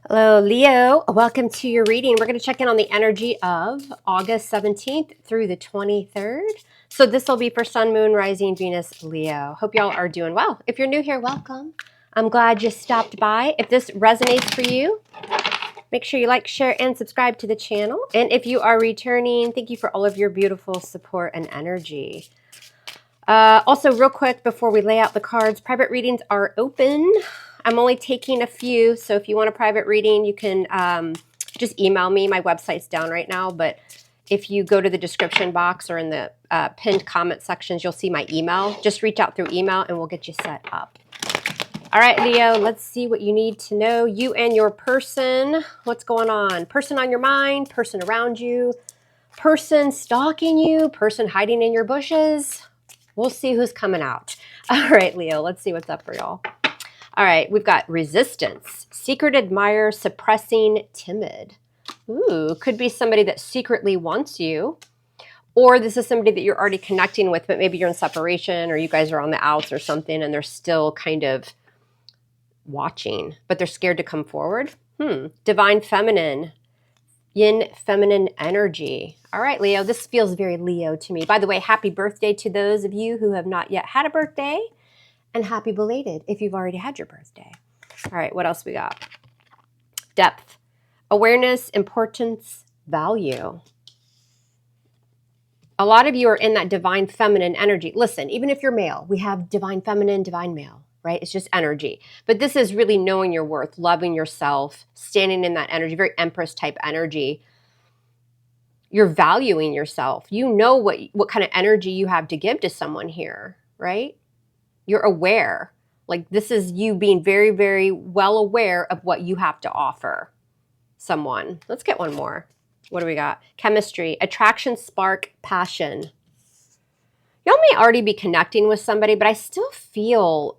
Hello, Leo. Welcome to your reading. We're going to check in on the energy of August 17th through the 23rd. So this will be for Sun, Moon, Rising, Venus, Leo. Hope y'all are doing well. If you're new here, welcome. I'm glad you stopped by. If this resonates for you, make sure you like, share, and subscribe to the channel. And if you are returning, thank you for all of your beautiful support and energy. Also, real quick, before we lay out the cards, private readings are open. I'm only taking a few, so if you want a private reading, you can just email me. My website's down right now, but if you go to the description box or in the pinned comment sections, you'll see my email. Just reach out through email and we'll get you set up. All right, Leo, let's see what you need to know. You and your person, what's going on? Person on your mind, person around you, person stalking you, person hiding in your bushes. We'll see who's coming out. All right, Leo, let's see what's up for y'all. All right, we've got resistance, secret admirer, suppressing, timid. Ooh, could be somebody that secretly wants you, or this is somebody that you're already connecting with, but maybe you're in separation or you guys are on the outs or something and they're still kind of watching, but they're scared to come forward. Divine feminine, yin feminine energy. All right, Leo, this feels very Leo to me. By the way, happy birthday to those of you who have not yet had a birthday. And happy belated if you've already had your birthday. All right, what else we got? Depth, awareness, importance, value. A lot of you are in that divine feminine energy. Listen, even if you're male, we have divine feminine, divine male, right? It's just energy. But this is really knowing your worth, loving yourself, standing in that energy, very Empress type energy. You're valuing yourself. You know what kind of energy you have to give to someone here, right? You're aware. Like this is you being very, very well aware of what you have to offer someone. Let's get one more. What do we got? Chemistry, attraction, spark, passion. Y'all may already be connecting with somebody, but I still feel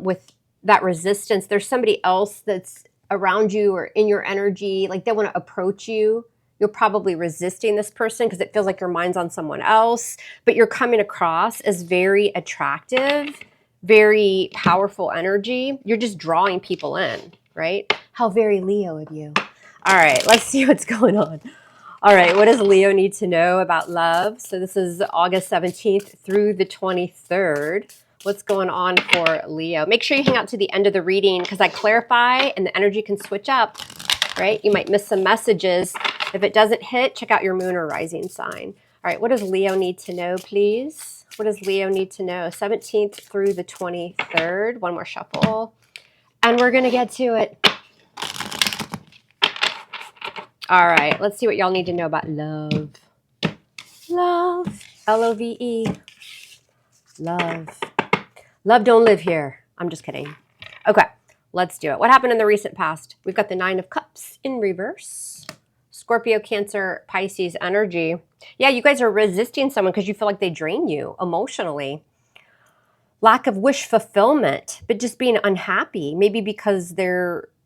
with that resistance, there's somebody else that's around you or in your energy, like they want to approach you. You're probably resisting this person because it feels like your mind's on someone else, but you're coming across as very attractive, very powerful energy. You're just drawing people in, right? How very Leo of you. All right, let's see what's going on. All right, what does Leo need to know about love? So this is August 17th through the 23rd. What's going on for Leo? Make sure you hang out to the end of the reading because I clarify and the energy can switch up, right? You might miss some messages. If it doesn't hit, check out your moon or rising sign. All right, what does Leo need to know, please? What does Leo need to know? 17th through the 23rd. One more shuffle. And we're going to get to it. All right, let's see what y'all need to know about love. Love. L-O-V-E. Love. Love don't live here. I'm just kidding. Okay, let's do it. What happened in the recent past? We've got the Nine of Cups in reverse. Scorpio, Cancer, Pisces energy. Yeah, you guys are resisting someone because you feel like they drain you emotionally. Lack of wish fulfillment, but just being unhappy. Maybe because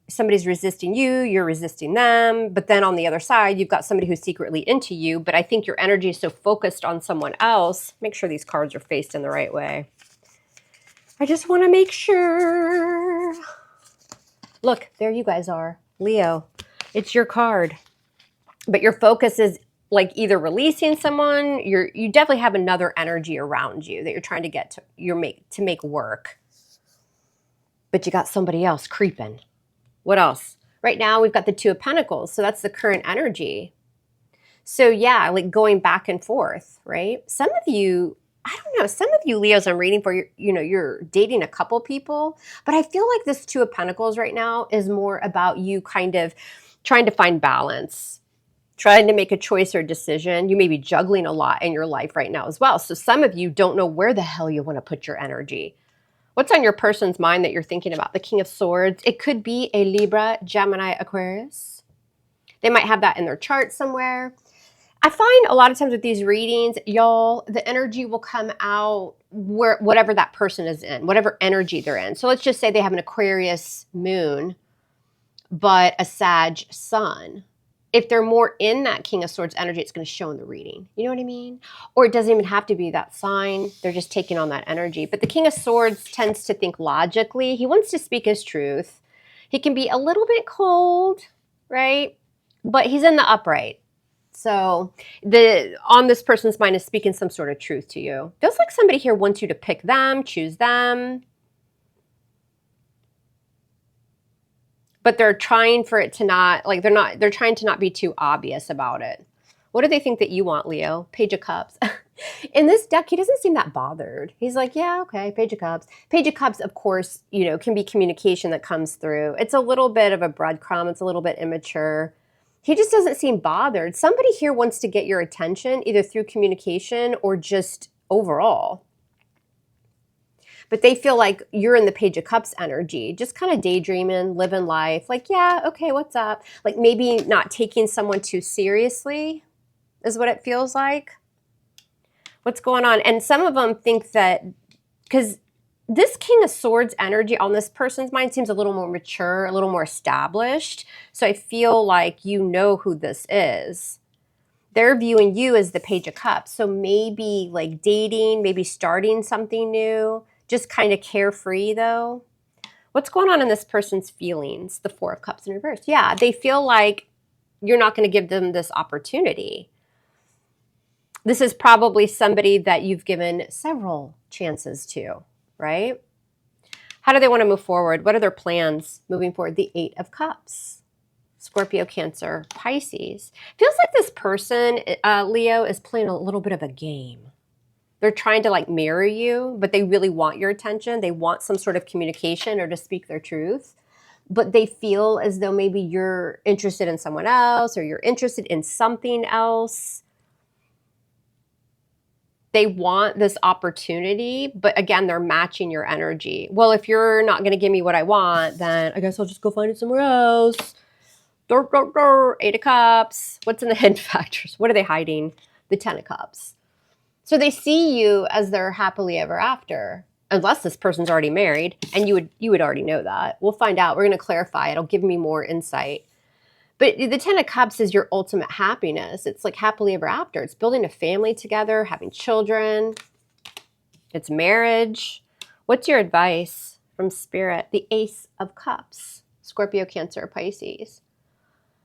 somebody's resisting you, you're resisting them. But then on the other side, you've got somebody who's secretly into you. But I think your energy is so focused on someone else. Make sure these cards are faced in the right way. I just want to make sure. Look, there you guys are. Leo, it's your card. But your focus is like either releasing someone, you definitely have another energy around you that you're trying to get to make work. But you got somebody else creeping. What else? Right now we've got the Two of Pentacles, so that's the current energy. So yeah, like going back and forth, right? Some of you, I don't know, some of you Leos I'm reading for, you're dating a couple people, but I feel like this Two of Pentacles right now is more about you kind of trying to find balance, trying to make a choice or decision. You may be juggling a lot in your life right now as well. So some of you don't know where the hell you want to put your energy. What's on your person's mind that you're thinking about? The King of Swords. It could be a Libra, Gemini, Aquarius. They might have that in their chart somewhere. I find a lot of times with these readings, y'all, the energy will come out whatever that person is in, whatever energy they're in. So let's just say they have an Aquarius moon, but a Sag sun. If they're more in that King of Swords energy, it's going to show in the reading. You know what I mean? Or it doesn't even have to be that sign. They're just taking on that energy. But the King of Swords tends to think logically. He wants to speak his truth. He can be a little bit cold, right? But he's in the upright. So on this person's mind is speaking some sort of truth to you. Feels like somebody here wants you to pick them, choose them. But they're trying for it to not, like they're trying to not be too obvious about it. What do they think that you want, Leo? Page of Cups. In this deck, he doesn't seem that bothered. He's like, yeah, okay, Page of Cups. Page of Cups, of course, can be communication that comes through. It's a little bit of a breadcrumb. It's a little bit immature. He just doesn't seem bothered. Somebody here wants to get your attention either through communication or just overall. But they feel like you're in the Page of Cups energy, just kind of daydreaming, living life. Like, yeah, okay, what's up? Like maybe not taking someone too seriously is what it feels like. What's going on? And some of them think that, because this King of Swords energy on this person's mind seems a little more mature, a little more established. So I feel like you know who this is. They're viewing you as the Page of Cups. So maybe like dating, maybe starting something new, just kind of carefree though. What's going on in this person's feelings? The Four of Cups in reverse. Yeah, they feel like you're not going to give them this opportunity. This is probably somebody that you've given several chances to, right? How do they want to move forward? What are their plans moving forward? The Eight of Cups. Scorpio, Cancer, Pisces. Feels like this person, Leo, is playing a little bit of a game. They're trying to like mirror you, but they really want your attention. They want some sort of communication or to speak their truth. But they feel as though maybe you're interested in someone else or you're interested in something else. They want this opportunity, but again, they're matching your energy. Well, if you're not going to give me what I want, then I guess I'll just go find it somewhere else. Eight of Cups. What's in the hidden factors? What are they hiding? The Ten of Cups. So they see you as their happily ever after, unless this person's already married, and you would already know that. We'll find out. We're going to clarify. It'll give me more insight. But the Ten of Cups is your ultimate happiness. It's like happily ever after. It's building a family together, having children. It's marriage. What's your advice from Spirit? The Ace of Cups. Scorpio, Cancer, Pisces.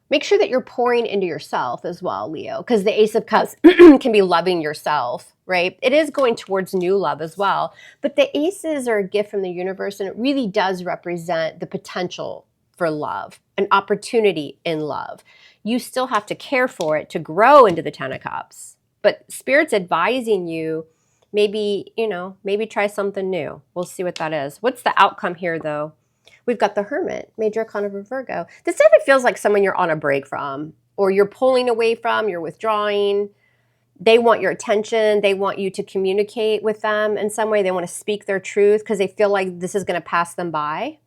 Make sure that you're pouring into yourself as well, Leo, because the Ace of Cups can be loving yourself, right? It is going towards new love as well. But the aces are a gift from the universe, and it really does represent the potential for love, an opportunity in love. You still have to care for it to grow into the Ten of Cups. But Spirit's advising you, maybe try something new. We'll see what that is. What's the outcome here, though? We've got the Hermit, Major Arcana of Virgo. This type of feels like someone you're on a break from, or you're pulling away from, you're withdrawing. They want your attention. They want you to communicate with them in some way. They want to speak their truth because they feel like this is going to pass them by,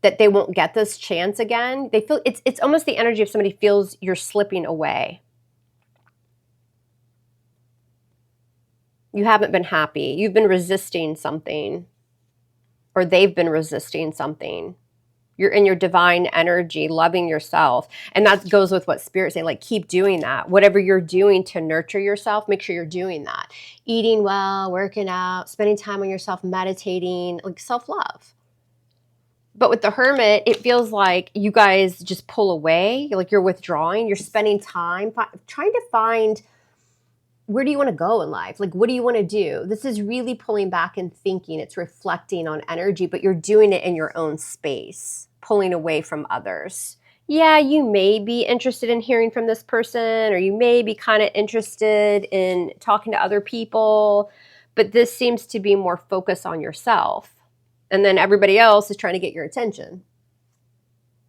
that they won't get this chance again. They feel it's almost the energy of somebody feels you're slipping away. You haven't been happy. You've been resisting something. Or they've been resisting something. You're in your divine energy, loving yourself. And that goes with what Spirit's saying, like keep doing that. Whatever you're doing to nurture yourself, make sure you're doing that. Eating well, working out, spending time on yourself, meditating, like self-love. But with the Hermit, it feels like you guys just pull away, like you're withdrawing, you're spending time trying to find, where do you want to go in life? Like, what do you want to do? This is really pulling back and thinking. It's reflecting on energy, but you're doing it in your own space, pulling away from others. Yeah, you may be interested in hearing from this person, or you may be kind of interested in talking to other people, but this seems to be more focused on yourself. And then everybody else is trying to get your attention.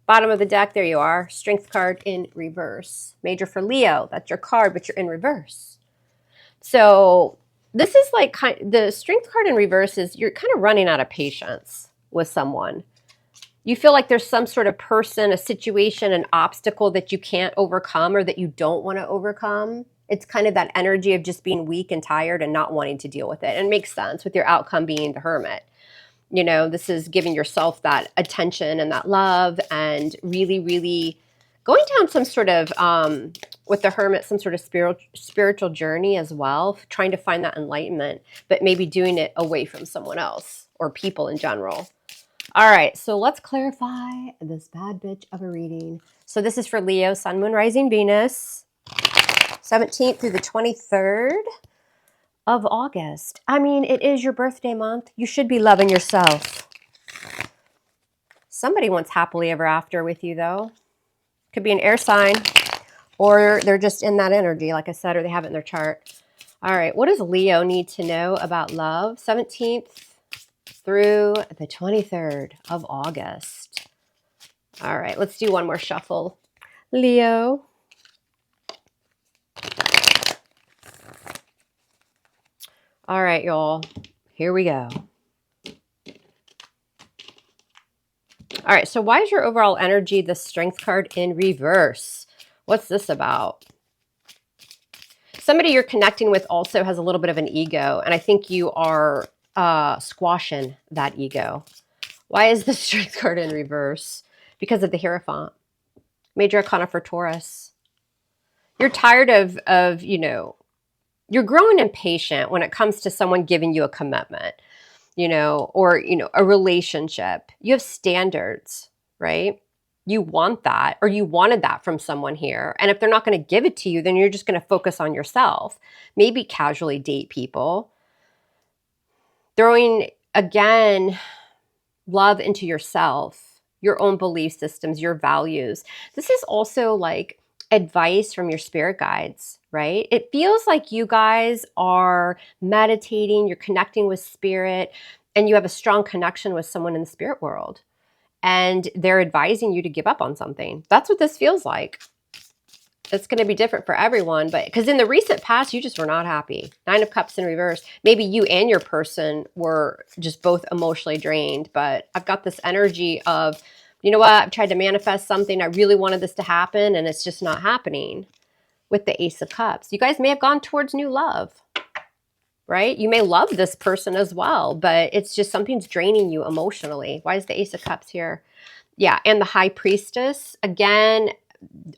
Bottom of the deck, there you are. Strength card in reverse. Major for Leo. That's your card, but you're in reverse. So this is like the Strength card in reverse is you're kind of running out of patience with someone. You feel like there's some sort of person, a situation, an obstacle that you can't overcome or that you don't want to overcome. It's kind of that energy of just being weak and tired and not wanting to deal with it. And it makes sense with your outcome being the Hermit. This is giving yourself that attention and that love and really, really going down some sort of, with the Hermit, some sort of spiritual journey as well, trying to find that enlightenment, but maybe doing it away from someone else or people in general. All right, so let's clarify this bad bitch of a reading. So this is for Leo, Sun, Moon, Rising, Venus, 17th through the 23rd of August. I mean, it is your birthday month. You should be loving yourself. Somebody wants happily ever after with you, though. Could be an air sign, or they're just in that energy, like I said, or they have it in their chart. All right, what does Leo need to know about love? 17th through the 23rd of August. All right, let's do one more shuffle. Leo. All right, y'all. Here we go. All right, so why is your overall energy the Strength card in reverse? What's this about? Somebody you're connecting with also has a little bit of an ego, and I think you are squashing that ego. Why is the Strength card in reverse? Because of the Hierophant. Major Arcana for Taurus. You're tired of, you know, you're growing impatient when it comes to someone giving you a commitment, you know, or, you know, a relationship. You have standards, right? You want that, or you wanted that from someone here. And if they're not going to give it to you, then you're just going to focus on yourself. Maybe casually date people. Throwing, again, love into yourself, your own belief systems, your values. This is also like advice from your spirit guides, right? It feels like you guys are meditating, you're connecting with spirit, and you have a strong connection with someone in the spirit world. And they're advising you to give up on something. That's what this feels like. It's going to be different for everyone, but because in the recent past, you just were not happy. 9 of Cups in reverse. Maybe you and your person were just both emotionally drained, but I've got this energy of, you know what, I've tried to manifest something. I really wanted this to happen, and it's just not happening with the Ace of Cups. You guys may have gone towards new love, right? You may love this person as well, but it's just something's draining you emotionally. Why is the Ace of Cups here? Yeah, and the High Priestess, again,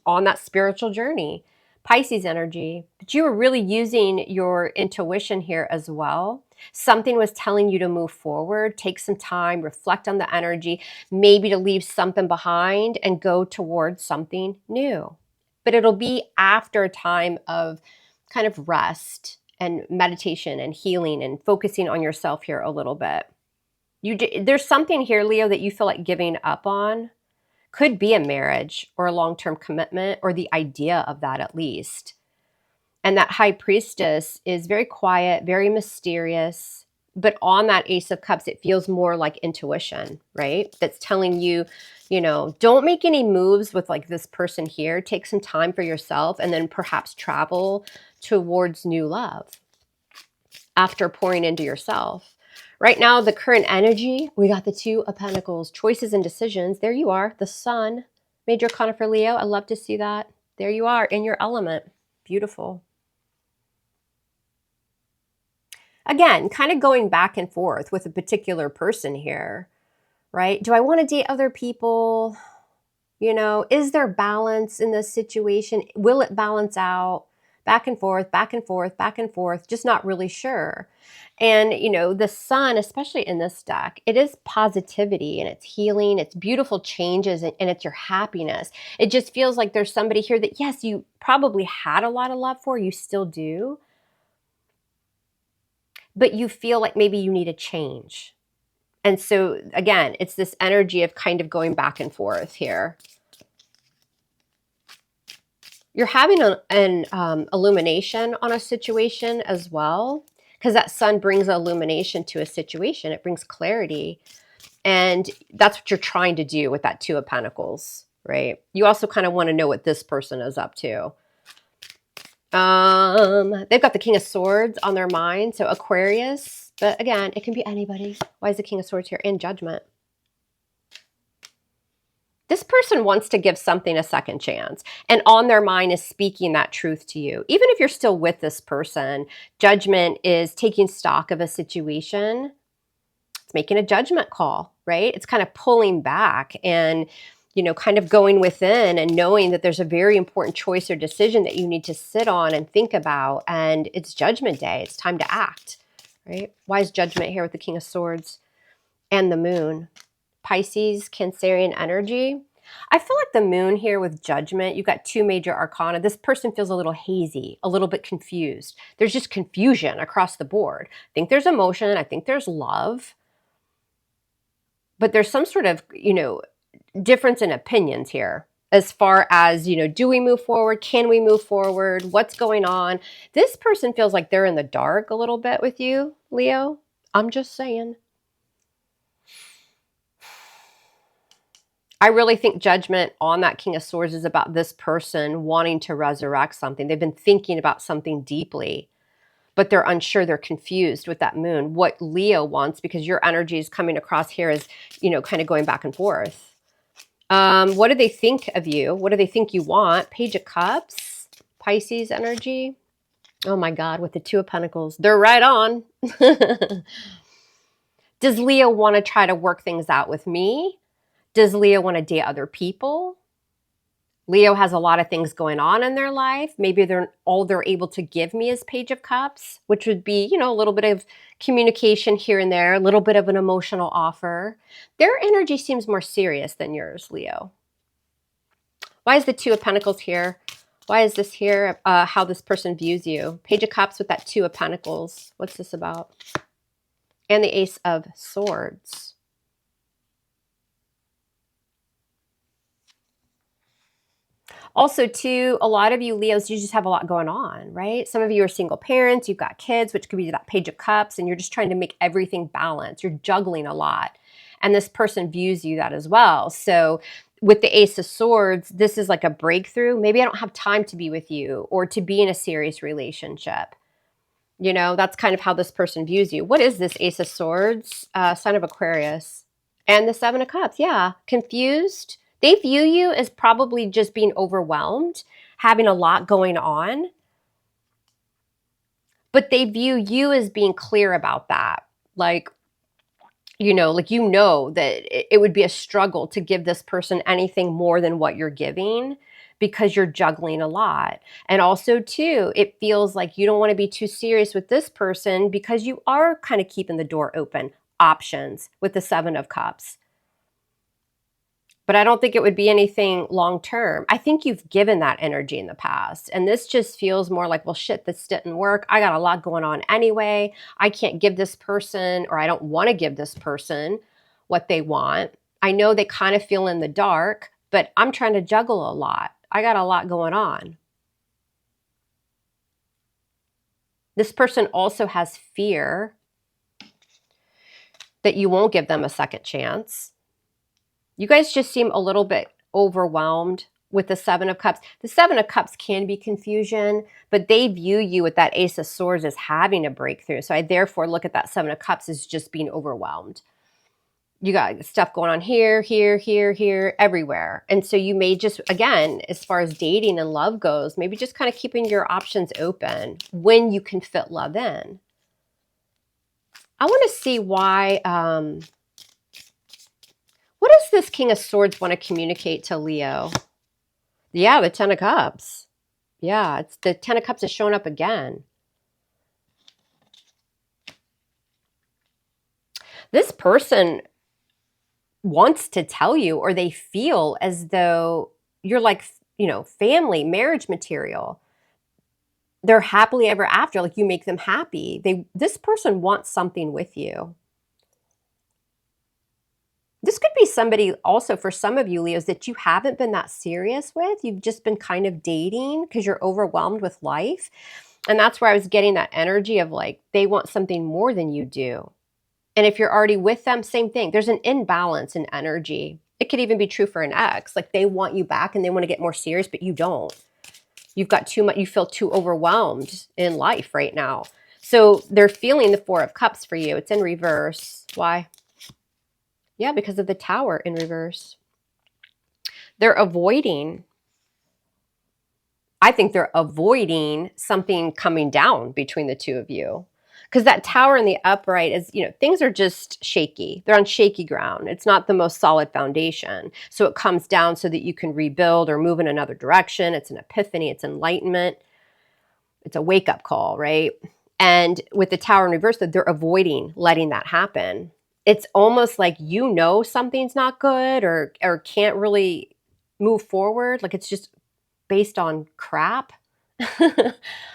on that spiritual journey. Pisces energy, but you were really using your intuition here as well. Something was telling you to move forward, take some time, reflect on the energy, maybe to leave something behind and go towards something new. But it'll be after a time of kind of rest and meditation and healing and focusing on yourself here a little bit. There's something here, Leo, that you feel like giving up on. Could be a marriage or a long-term commitment, or the idea of that at least. And that High Priestess is very quiet, very mysterious. But on that Ace of Cups, it feels more like intuition, right? That's telling you, you know, don't make any moves with like this person here. Take some time for yourself and then perhaps travel towards new love after pouring into yourself. Right now, the current energy, we got the 2 of Pentacles, choices and decisions. There you are, the Sun, Major Arcana for Leo. I love to see that. There you are in your element. Beautiful. Again, kind of going back and forth with a particular person here, right? Do I want to date other people? You know, is there balance in this situation? Will it balance out? Back and forth, back and forth, back and forth, just not really sure. And, you know, the Sun, especially in this deck, it is positivity and it's healing, it's beautiful changes, and it's your happiness. It just feels like there's somebody here that, yes, you probably had a lot of love for, you still do, but you feel like maybe you need a change. And so, again, it's this energy of kind of going back and forth here. You're having an illumination on a situation as well, because that Sun brings illumination to a situation. It brings clarity. And that's what you're trying to do with that 2 of Pentacles, right? You also kind of want to know what this person is up to. They've got the King of Swords on their mind, so Aquarius. But again, it can be anybody. Why is the King of Swords here? In Judgment. This person wants to give something a second chance, and on their mind is speaking that truth to you. Even if you're still with this person, Judgment is taking stock of a situation. It's making a judgment call, right? It's kind of pulling back and, you know, kind of going within and knowing that there's a very important choice or decision that you need to sit on and think about. And it's Judgment Day. It's time to act, right? Why is Judgment here with the King of Swords and the Moon? Pisces, Cancerian energy. I feel like the moon here with Judgment, you've got 2 major arcana. This person feels a little hazy, a little bit confused. There's just confusion across the board. I think there's emotion. I think there's love. But there's some sort of, difference in opinions here as far as, do we move forward? Can we move forward? What's going on? This person feels like they're in the dark a little bit with you, Leo. I'm just saying. I really think Judgment on that King of Swords is about this person wanting to resurrect something. They've been thinking about something deeply, but they're unsure. They're confused with that moon. What Leo wants, because your energy is coming across here as, kind of going back and forth. What do they think of you? What do they think you want? Page of Cups, Pisces energy. Oh my God, with the 2 of Pentacles. They're right on. Does Leo want to try to work things out with me? Does Leo want to date other people? Leo has a lot of things going on in their life. Maybe all they're able to give me is Page of Cups, which would be, a little bit of communication here and there, a little bit of an emotional offer. Their energy seems more serious than yours, Leo. Why is the 2 of Pentacles here? Why is this here? How this person views you. Page of Cups with that 2 of Pentacles. What's this about? And the Ace of Swords. Also, too, a lot of you Leos, you just have a lot going on, right? Some of you are single parents, you've got kids, which could be that Page of Cups, and you're just trying to make everything balance. You're juggling a lot. And this person views you that as well. So with the Ace of Swords, this is like a breakthrough. Maybe I don't have time to be with you or to be in a serious relationship. That's kind of how this person views you. What is this Ace of Swords? Sign of Aquarius. And the 7 of Cups, yeah. Confused. They view you as probably just being overwhelmed, having a lot going on. But they view you as being clear about that. Like that it would be a struggle to give this person anything more than what you're giving because you're juggling a lot. And also, too, it feels like you don't want to be too serious with this person because you are kind of keeping the door open. Options with the 7 of Cups. But I don't think it would be anything long-term. I think you've given that energy in the past. And this just feels more like, well, shit, this didn't work. I got a lot going on anyway. I can't give this person, or I don't want to give this person what they want. I know they kind of feel in the dark, but I'm trying to juggle a lot. I got a lot going on. This person also has fear that you won't give them a second chance. You guys just seem a little bit overwhelmed with the 7 of Cups. The 7 of Cups can be confusion, but they view you with that Ace of Swords as having a breakthrough. So I therefore look at that 7 of Cups as just being overwhelmed. You got stuff going on here, here, here, here, everywhere. And so you may just, again, as far as dating and love goes, maybe just kind of keeping your options open when you can fit love in. I want to see why... what does this King of Swords want to communicate to Leo? Yeah, the 10 of Cups. Yeah, it's the 10 of Cups is showing up again. This person wants to tell you, or they feel as though you're like, family, marriage material. They're happily ever after, like you make them happy. This person wants something with you. This could be somebody also for some of you, Leos, that you haven't been that serious with. You've just been kind of dating because you're overwhelmed with life. And that's where I was getting that energy of like, they want something more than you do. And if you're already with them, same thing. There's an imbalance in energy. It could even be true for an ex. Like they want you back and they want to get more serious, but you don't. You've got too much, you feel too overwhelmed in life right now. So they're feeling the 4 of Cups for you. It's in reverse. Why? Yeah, because of the Tower in reverse. They're avoiding, I think they're avoiding something coming down between the two of you. Because that Tower in the upright is, things are just shaky. They're on shaky ground. It's not the most solid foundation. So it comes down so that you can rebuild or move in another direction. It's an epiphany. It's enlightenment. It's a wake-up call, right? And with the Tower in reverse, they're avoiding letting that happen. it's almost like something's not good or can't really move forward. Like it's just based on crap. I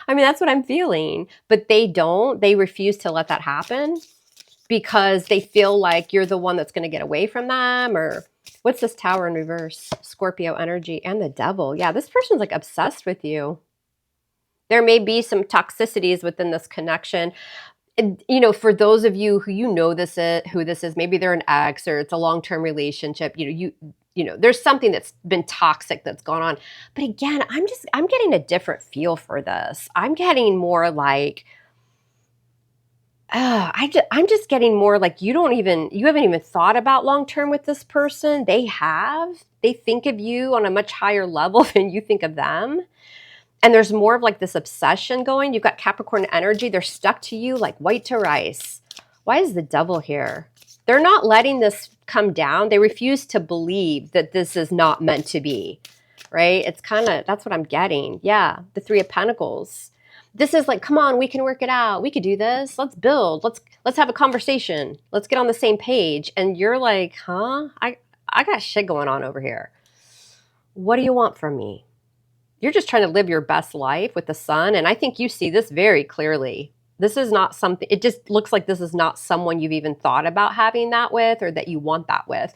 mean, that's what I'm feeling. But they don't. They refuse to let that happen because they feel like you're the one that's going to get away from them. Or what's this Tower in reverse? Scorpio energy and the devil. Yeah, this person's like obsessed with you. There may be some toxicities within this connection. And, for those of you who who this is, maybe they're an ex or it's a long-term relationship, there's something that's been toxic that's gone on. But again, I'm getting a different feel for this. I'm getting more like, I'm just getting more like you haven't even thought about long-term with this person. They think of you on a much higher level than you think of them. And there's more of like this obsession going. You've got Capricorn energy. They're stuck to you like white to rice. Why is the devil here? They're not letting this come down. They refuse to believe that this is not meant to be, right? It's that's what I'm getting. Yeah, the Three of Pentacles. This is like, come on, we can work it out. We could do this. Let's build. Let's have a conversation. Let's get on the same page. And you're like, huh? I got shit going on over here. What do you want from me? You're just trying to live your best life with the sun. And I think you see this very clearly. This is not something, it just looks like this is not someone you've even thought about having that with or that you want that with.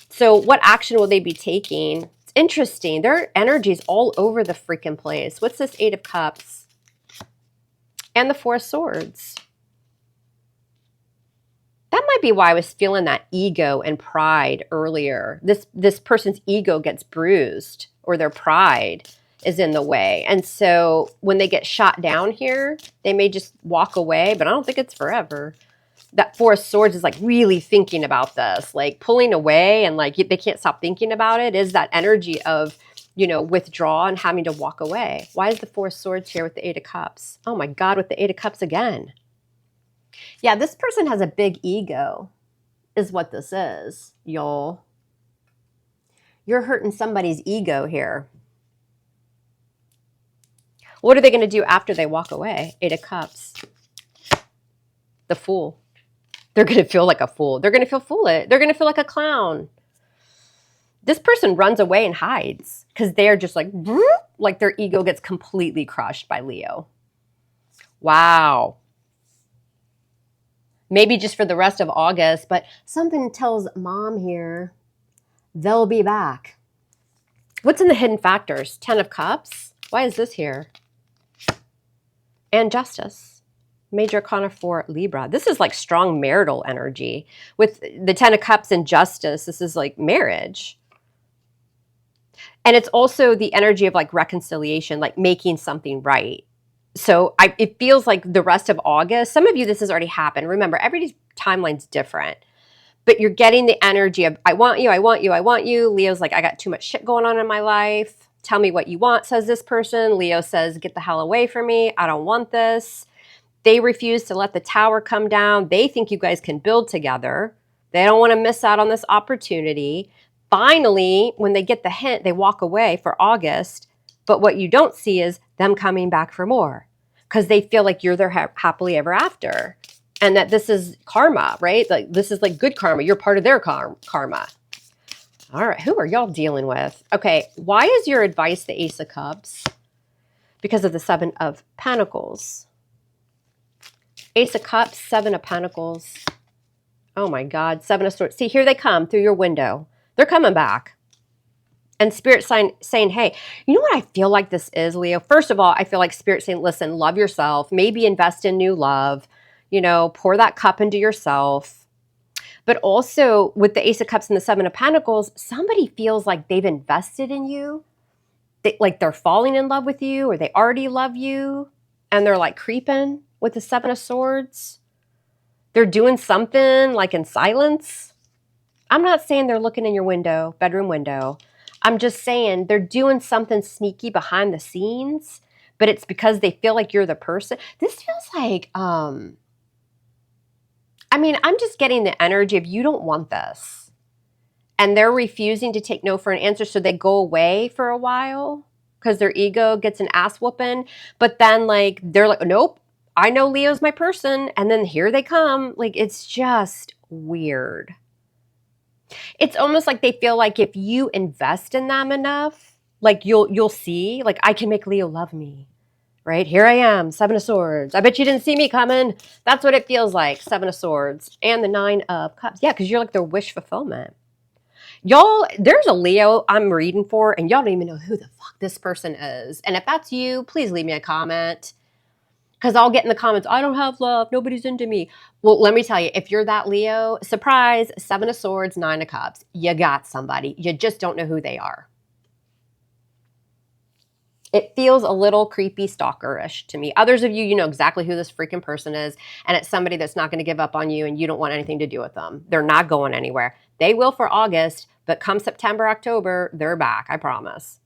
So what action will they be taking? It's interesting. Their energy's all over the freaking place. What's this Eight of Cups? And the Four of Swords. That might be why I was feeling that ego and pride earlier. This person's ego gets bruised or their pride is in the way. And so when they get shot down here, they may just walk away, but I don't think it's forever. That Four of Swords is like really thinking about this, like pulling away and like they can't stop thinking about it. Is that energy of, withdraw and having to walk away. Why is the Four of Swords here with the Eight of Cups? Oh my God, with the Eight of Cups again. Yeah, this person has a big ego is what this is, y'all. You're hurting somebody's ego here. What are they going to do after they walk away? Eight of Cups. The Fool. They're going to feel like a fool. They're going to feel foolish. They're going to feel like a clown. This person runs away and hides because they're just like their ego gets completely crushed by Leo. Wow. Maybe just for the rest of August, but something tells mom here they'll be back. What's in the hidden factors? 10 of Cups. Why is this here? And Justice. Major Arcana for Libra. This is like strong marital energy. With the 10 of Cups and Justice, this is like marriage. And it's also the energy of like reconciliation, like making something right. So it feels like the rest of August, some of you, this has already happened. Remember, everybody's timeline's different. But you're getting the energy of, I want you, I want you, I want you. Leo's like, I got too much shit going on in my life. Tell me what you want, says this person. Leo says, get the hell away from me. I don't want this. They refuse to let the tower come down. They think you guys can build together. They don't want to miss out on this opportunity. Finally, when they get the hint, they walk away for August. But what you don't see is them coming back for more because they feel like you're their happily ever after and that this is karma, right? Like this is like good karma. You're part of their karma. All right, who are y'all dealing with? Okay, why is your advice the Ace of Cups? Because of the Seven of Pentacles. Ace of Cups, Seven of Pentacles. Oh my God, Seven of Swords. See, here they come through your window. They're coming back. And Spirit saying, hey, you know what I feel like this is, Leo? First of all, I feel like Spirit saying, listen, love yourself. Maybe invest in new love. Pour that cup into yourself. But also with the Ace of Cups and the Seven of Pentacles, somebody feels like they've invested in you. Like they're falling in love with you or they already love you. And they're like creeping with the Seven of Swords. They're doing something like in silence. I'm not saying they're looking in your window, bedroom window. I'm just saying they're doing something sneaky behind the scenes, but it's because they feel like you're the person. This feels like, I'm just getting the energy of you don't want this. And they're refusing to take no for an answer, so they go away for a while because their ego gets an ass whooping. But then they're like, nope, I know Leo's my person. And then here they come. Like, it's just, weird. It's almost like they feel like if you invest in them enough, like you'll see, like I can make Leo love me. Right? Here I am, Seven of Swords. I bet you didn't see me coming. That's what it feels like, Seven of Swords. And the Nine of Cups. Yeah, because you're like their wish fulfillment. Y'all, there's a Leo I'm reading for, and y'all don't even know who the fuck this person is. And if that's you, please leave me a comment. Because I'll get in the comments, I don't have love, nobody's into me. Well, let me tell you, if you're that Leo, surprise, Seven of Swords, Nine of Cups. You got somebody. You just don't know who they are. It feels a little creepy stalkerish to me. Others of you, you know exactly who this freaking person is, and it's somebody that's not going to give up on you and you don't want anything to do with them. They're not going anywhere. They will for August, but come September, October, they're back, I promise.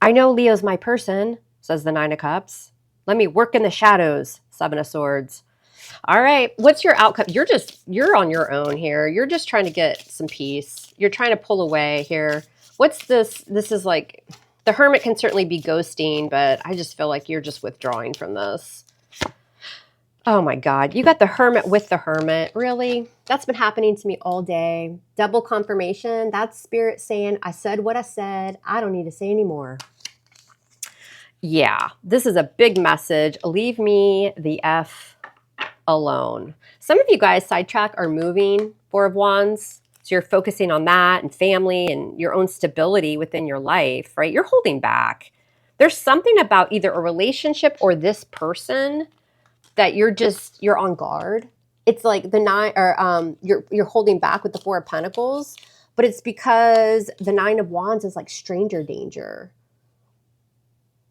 I know Leo's my person, says the Nine of Cups. Let me work in the shadows, Seven of Swords. All right, what's your outcome? You're on your own here. You're just trying to get some peace. You're trying to pull away here. What's this? This is like, the Hermit can certainly be ghosting, but I just feel like you're just withdrawing from this. Oh my God, you got the Hermit with the Hermit. Really? That's been happening to me all day. Double confirmation. That's Spirit saying, I said what I said. I don't need to say anymore. Yeah, this is a big message. Leave me the F alone. Some of you guys, sidetrack, are moving, Four of Wands. So you're focusing on that and family and your own stability within your life, right? You're holding back. There's something about either a relationship or this person that you're on guard. It's like the nine, or you're holding back with the Four of Pentacles, but it's because the Nine of Wands is like stranger danger.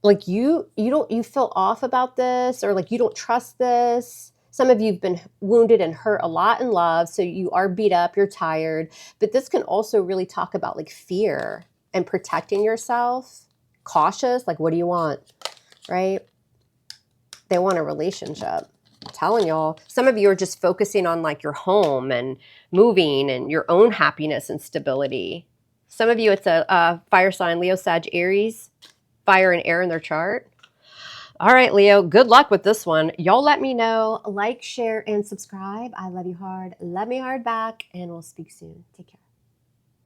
Like you feel off about this, or like you don't trust this. Some of you have been wounded and hurt a lot in love, so you are beat up, you're tired. But this can also really talk about like fear and protecting yourself, cautious, like what do you want, right? They want a relationship. I'm telling y'all, some of you are just focusing on like your home and moving and your own happiness and stability. Some of you, it's a fire sign, Leo, Sag, Aries, fire and air in their chart. All right, Leo, good luck with this one. Y'all let me know. Like, share, and subscribe. I love you hard. Love me hard back, and we'll speak soon. Take care.